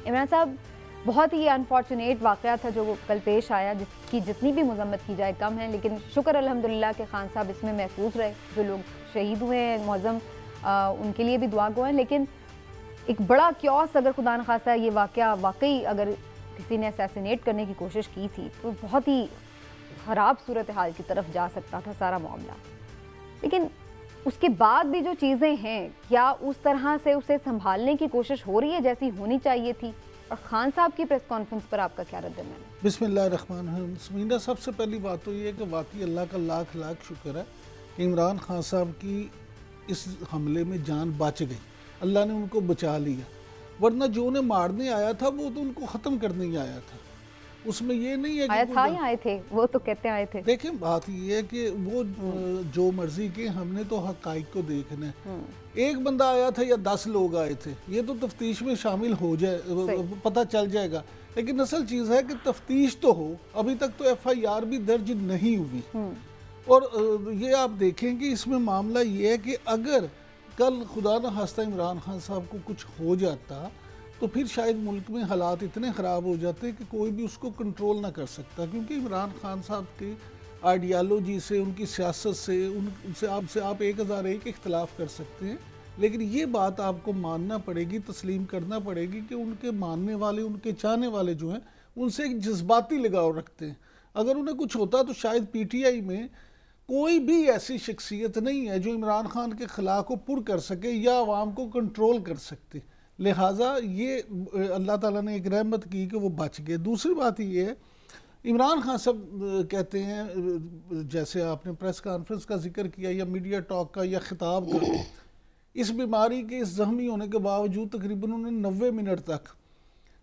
इमरान साहब, बहुत ही अनफॉर्चुनेट वाक़या था जो कल पेश आया, जिसकी जितनी भी मज़म्मत की जाए कम है, लेकिन शुक्र अल्हम्दुलिल्लाह के खान साहब इसमें महफूज रहे। जो लोग शहीद हुए हैं मुअज़्ज़म, उनके लिए भी दुआ गो है। लेकिन एक बड़ा क्योस, अगर खुदा न खास्ता ये वाक़या वाकई अगर किसी ने असैसिनेट करने की कोशिश की थी तो बहुत ही ख़राब सूरत हाल की तरफ जा सकता था सारा मामला। लेकिन उसके बाद भी जो चीज़ें हैं, क्या उस तरह से उसे संभालने की कोशिश हो रही है जैसी होनी चाहिए थी? और खान साहब की प्रेस कॉन्फ्रेंस पर आपका क्या रद्द-ए-अमल है? बिस्मिल्लाहिर्रहमानिर्रहीम। समीना, सबसे पहली बात तो ये है कि वाकई अल्लाह का लाख लाख शुक्र है कि इमरान खान साहब की इस हमले में जान बच गई, अल्लाह ने उनको बचा लिया। वरना जो उन्हें मारने आया था वो तो उनको ख़त्म करने ही आया था। उसमें ये नहीं है आया था या आए थे, वो तो कहते आए थे। देखिए, बात ये है कि वो जो मर्जी के, हमने तो हक़ाइक़ को देखना है। एक बंदा आया था या 10 लोग आए थे, ये तो तफ्तीश में शामिल हो जाए, पता चल जाएगा। लेकिन असल चीज़ है कि तफ्तीश तो हो, अभी तक तो FIR भी दर्ज नहीं हुई। और ये आप देखें कि इसमें मामला ये है कि अगर कल खुदा न खास्ता इमरान खान साहब को कुछ हो जाता तो फिर शायद मुल्क में हालात इतने ख़राब हो जाते कि कोई भी उसको कंट्रोल ना कर सकता। क्योंकि इमरान खान साहब की आइडियालॉजी से, उनकी सियासत से, उनसे आप 1001 इख्तलाफ कर सकते हैं, लेकिन ये बात आपको मानना पड़ेगी, तस्लीम करना पड़ेगी कि उनके मानने वाले, उनके चाहने वाले जो हैं, उनसे एक जज्बाती लगाव रखते हैं। अगर उन्हें कुछ होता तो शायद PTI में कोई भी ऐसी शख्सियत नहीं है जो इमरान खान के ख़िलाफ़ को पुर कर सके या आवाम को कंट्रोल कर सकती। लिहाजा ये अल्लाह ताला ने एक रहमत की कि वो बच गए। दूसरी बात ये है, इमरान खान साहब कहते हैं, जैसे आपने प्रेस कॉन्फ्रेंस का जिक्र किया या मीडिया टॉक का या खिताब का, इस बीमारी के इस जख्मी होने के बावजूद तकरीबन उन्होंने 90 मिनट तक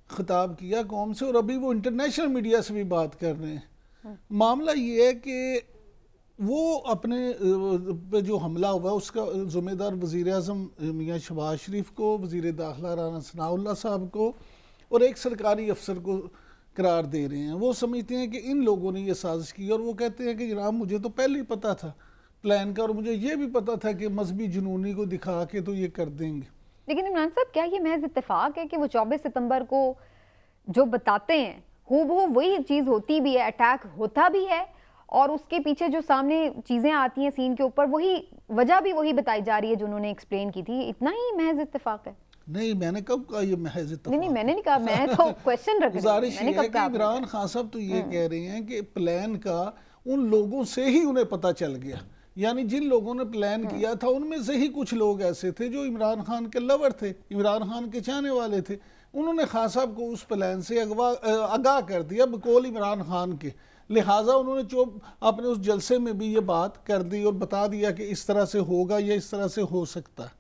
खिताब किया कौम से, और अभी वो इंटरनेशनल मीडिया से भी बात कर रहे हैं। मामला ये है कि वो अपने पे जो हमला हुआ उसका ज़िम्मेदार वज़ीर आज़म मियाँ शहबाज शरीफ को, वज़ीर दाखिला राना सनाउल्लाह साहब को और एक सरकारी अफसर को करार दे रहे हैं। वो समझते हैं कि इन लोगों ने ये साजिश की, और वो कहते हैं कि जनाब मुझे तो पहले ही पता था प्लान का, और मुझे ये भी पता था कि मजहबी जुनूनी को दिखा के तो ये कर देंगे। लेकिन इमरान साहब, क्या ये महज इत्तेफाक है कि वो 24 सितंबर को जो बताते हैं हूबहू वही चीज़ होती भी है, अटैक होता भी है, और उसके पीछे जो सामने चीज़ें आती हैं सीन के ऊपर, वही वजह भी वही बताई जा रही है जो उन्होंने एक्सप्लेन की थी? इतना ही महज इत्तेफाक है? नहीं, मैंने कब कहा ये महज इत्तेफाक? नहीं, मैंने नहीं कहा, मैं तो क्वेश्चन रख रही हूं। गुजारिश ये है कि इमरान खान साहब तो ये कह रहे हैं कि प्लान का उन लोगों से ही उन्हें पता चल गया, यानी जिन लोगों ने प्लान किया था उनमें से ही कुछ लोग ऐसे थे जो इमरान खान के लवर थे, इमरान खान के चाहने वाले थे। उन्होंने खान साहब को उस प्लान से आगाह कर दिया बकौल इमरान खान के। लिहाजा उन्होंने जो अपने उस जलसे में भी ये बात कर दी और बता दिया कि इस तरह से होगा या इस तरह से हो सकता है।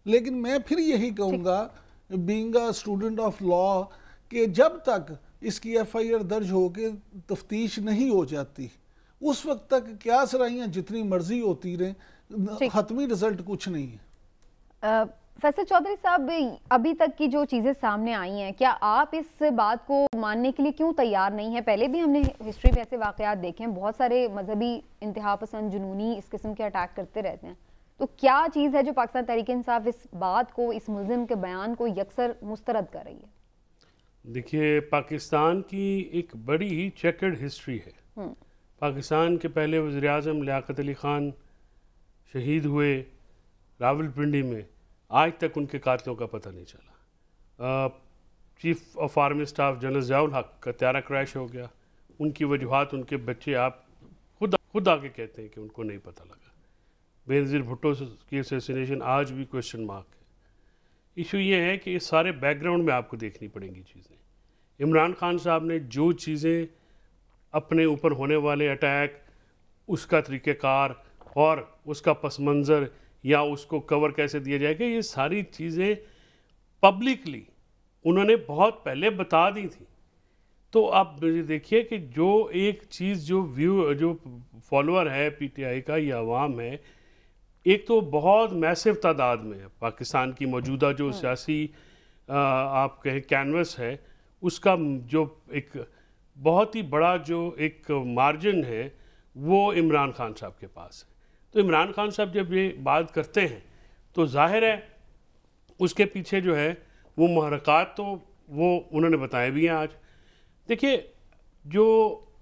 लेकिन मैं फिर यही कहूँगा, being a student of law, कि जब तक इसकी FIR दर्ज हो के तफ्तीश नहीं हो जाती, उस वक्त तक क्या सराइयाँ जितनी मर्जी होती रहें, हतमी रिजल्ट कुछ नहीं है। फैसल चौधरी साहब, अभी तक की जो चीज़ें सामने आई हैं, क्या आप इस बात को मानने के लिए क्यों तैयार नहीं हैं? पहले भी हमने हिस्ट्री में ऐसे वाक़यात देखे हैं, बहुत सारे मजहबी इंतहा पसंद जुनूनी इस किस्म के अटैक करते रहते हैं। तो क्या चीज़ है जो पाकिस्तान तहरीक-ए-इंसाफ इस बात को, इस मुल्ज़िम के बयान को यकसर मुस्तरद कर रही है? देखिए, पाकिस्तान की एक बड़ी ही चेकर्ड हिस्ट्री है। पाकिस्तान के पहले वज़ीर आज़म लियाकत अली ख़ान शहीद हुए रावलपिंडी में, आज तक उनके कातलों का पता नहीं चला। Chief of army staff general Ziaul हक का त्यारा क्रैश हो गया, उनकी वजूहात उनके बच्चे आप खुद आके कहते हैं कि उनको नहीं पता लगा। बेनज़ीर भुट्टो की असैसिनेशन आज भी क्वेश्चन मार्क है। इशू ये है कि इस सारे बैकग्राउंड में आपको देखनी पड़ेंगी चीज़ें। इमरान खान साहब ने जो चीज़ें अपने ऊपर होने वाले अटैक, उसका तरीक़ेकार और उसका पस मंज़र या उसको कवर कैसे दिया जाएगा, ये सारी चीज़ें पब्लिकली उन्होंने बहुत पहले बता दी थी। तो आप देखिए कि जो एक चीज़ जो फॉलोअर है PTI का या अवाम है, एक तो बहुत मैसिव तादाद में है। पाकिस्तान की मौजूदा जो सियासी आप कहें कैनवस है, उसका जो एक बहुत ही बड़ा जो एक मार्जिन है वो इमरान खान साहब के पास है। तो इमरान खान साहब जब ये बात करते हैं तो जाहिर है उसके पीछे जो है वो महरक़ात तो वो उन्होंने बताए भी हैं आज। देखिए, जो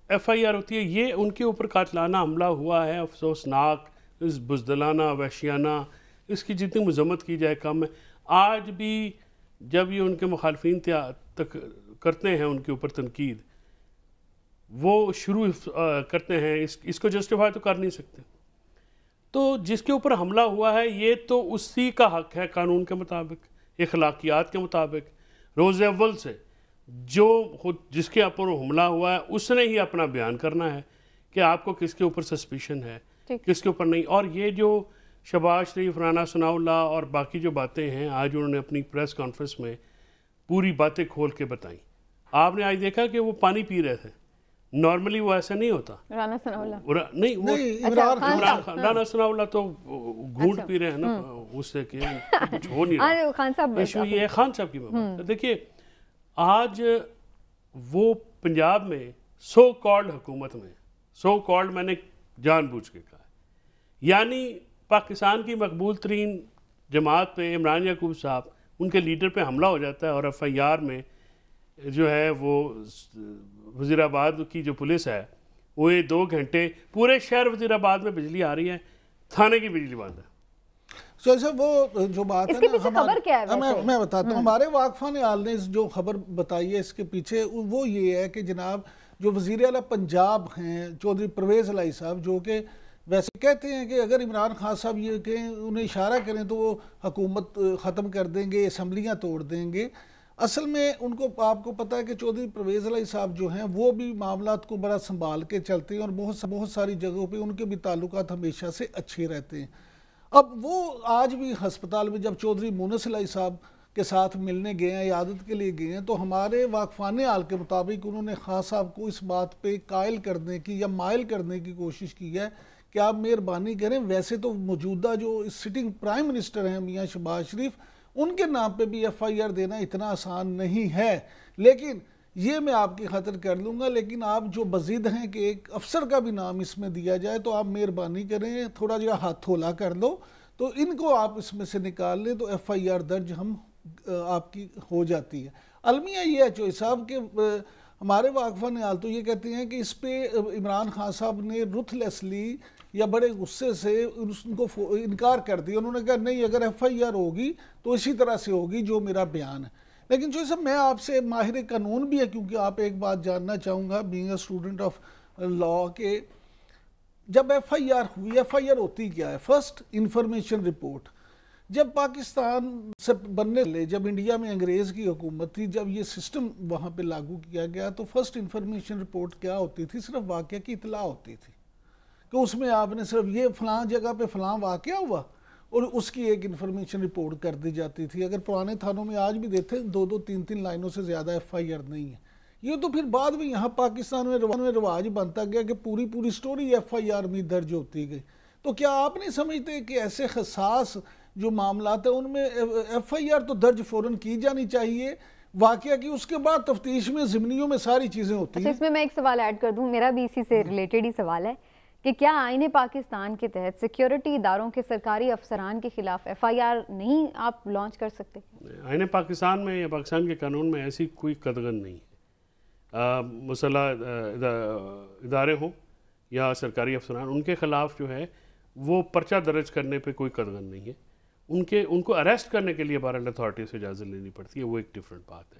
FIR होती है, ये उनके ऊपर कातलाना हमला हुआ है, अफसोसनाक, इस बुज़दिलाना वहशियाना, इसकी जितनी मजम्मत की जाए कम है। आज भी जब ये उनके मुखालफिन तक करते हैं उनके ऊपर तनकीद, वो शुरू करते हैं, इसको जस्टिफाई तो कर नहीं सकते। तो जिसके ऊपर हमला हुआ है ये तो उसी का हक है कानून के मुताबिक, अखलाकियात के मुताबिक। रोज़ अव्वल से जो खुद जिसके ऊपर हमला हुआ है उसने ही अपना बयान करना है कि आपको किसके ऊपर सस्पिशन है, किसके ऊपर नहीं। और ये जो शहबाज शरीफ, राना सनाउल्लाह और बाकी जो बातें हैं, आज उन्होंने अपनी प्रेस कॉन्फ्रेंस में पूरी बातें खोल के बताई। आपने आज देखा कि वो पानी पी रहे थे, नॉर्मली वो ऐसा नहीं होता। राना सनाउल्लाह नहीं, वो इमरान खान, राना सनाउल्लाह तो घूंट पी रहे हैं ना, उससे कि कुछ हो नहीं रहा। खान साहब इशू ये है खान साहब की बात। देखिए, आज वो पंजाब में सो कॉल्ड हुकूमत में, सो कॉल्ड मैंने जानबूझ के कहा, यानी पाकिस्तान की मकबूल तरीन जमात पे इमरान याकूब साहब, उनके लीडर पे हमला हो जाता है और FIR में जो है वो वज़ीराबाद की जो पुलिस है वो ये 2 घंटे पूरे शहर वज़ीराबाद में बिजली आ रही है, थाने की बिजली बंद है। सो ऐसे वो जो बात है ना, खबर क्या है मैं बताता हूँ। हमारे वाकफा ने हाल ने जो खबर बताई है इसके पीछे वो ये है कि जनाब जो वज़ीर आला पंजाब हैं चौधरी परवेज़ इलाही साहब, जो कि वैसे कहते हैं कि अगर इमरान खान साहब ये कहें, उन्हें इशारा करें तो वो हुकूमत ख़त्म कर देंगे, असम्बलियाँ तोड़ देंगे। असल में उनको, आपको पता है कि चौधरी परवेज़ इलाही साहब जो हैं वो भी मामलात को बड़ा संभाल के चलते हैं और बहुत सारी जगहों पे उनके भी ताल्लुकात हमेशा से अच्छे रहते हैं। अब वो आज भी हस्पताल में जब चौधरी मुनस इलाही साहब के साथ मिलने गए हैं, इयादत के लिए गए हैं, तो हमारे वाकफाने हाल के मुताबिक उन्होंने खान साहब को इस बात पे कायल करने की या मायल करने की कोशिश की है कि आप मेहरबानी करें। वैसे तो मौजूदा जो सिटिंग प्राइम मिनिस्टर हैं मियाँ शहबाज शरीफ, उनके नाम पे भी FIR देना इतना आसान नहीं है, लेकिन ये मैं आपकी खातिर कर लूँगा। लेकिन आप जो बजीद हैं कि एक अफसर का भी नाम इसमें दिया जाए, तो आप मेहरबानी करें, थोड़ा जो हाथ थोला कर लो, तो इनको आप इसमें से निकाल लें तो FIR दर्ज हम आपकी हो जाती है। अलमिया ये है चोई साहब के हमारे वाकफा ने हाल तो ये कहते हैं कि इस पे इमरान खान साहब ने रुथलेसली या बड़े गुस्से से उनको इनकार कर दिया। उन्होंने कहा नहीं, अगर FIR होगी तो इसी तरह से होगी जो मेरा बयान है। लेकिन जो सब मैं आपसे माहिर कानून भी है, क्योंकि आप एक बात जानना चाहूँगा being a student of law, के जब FIR हुई, FIR होती क्या है? First information report. जब पाकिस्तान से बनने लगे, जब इंडिया में अंग्रेज़ की हुकूमत थी, जब ये सिस्टम वहाँ पे लागू किया गया, तो फर्स्ट इंफॉर्मेशन रिपोर्ट क्या होती थी? सिर्फ वाक़या की इतला होती थी कि उसमें आपने सिर्फ ये फ़लाँ जगह पे फ़लाँ वाक़या हुआ और उसकी एक इंफॉर्मेशन रिपोर्ट कर दी जाती थी। अगर पुराने थानों में आज भी देते 2-2, 3-3 लाइनों से ज़्यादा FIR नहीं है। ये तो फिर बाद में यहाँ पाकिस्तान में रिवाज बनता गया कि पूरी स्टोरी FIR में दर्ज होती गई। तो क्या आप नहीं समझते कि ऐसे खसास जो मामला है उनमें FIR तो दर्ज फ़ौरन की जानी चाहिए वाक़या की, उसके बाद तफ्तीश में ज़िमनियों में सारी चीज़ें होती हैं। इसमें मैं एक सवाल ऐड कर दूं, मेरा भी इसी से रिलेटेड ही सवाल है कि क्या आईने पाकिस्तान के तहत सिक्योरिटी इदारों के सरकारी अफसरान के खिलाफ FIR नहीं आप लॉन्च कर सकते? आईने पाकिस्तान में या पाकिस्तान के कानून में ऐसी कोई कदगन नहीं है। मुसल्ह इदारे हों या सरकारी अफसरान, उनके ख़िलाफ़ जो है वो पर्चा दर्ज करने पे कोई कदगन नहीं है। उनको अरेस्ट करने के लिए बारह अथॉरिटी से इजाज़त लेनी पड़ती है, वो एक डिफरेंट बात है।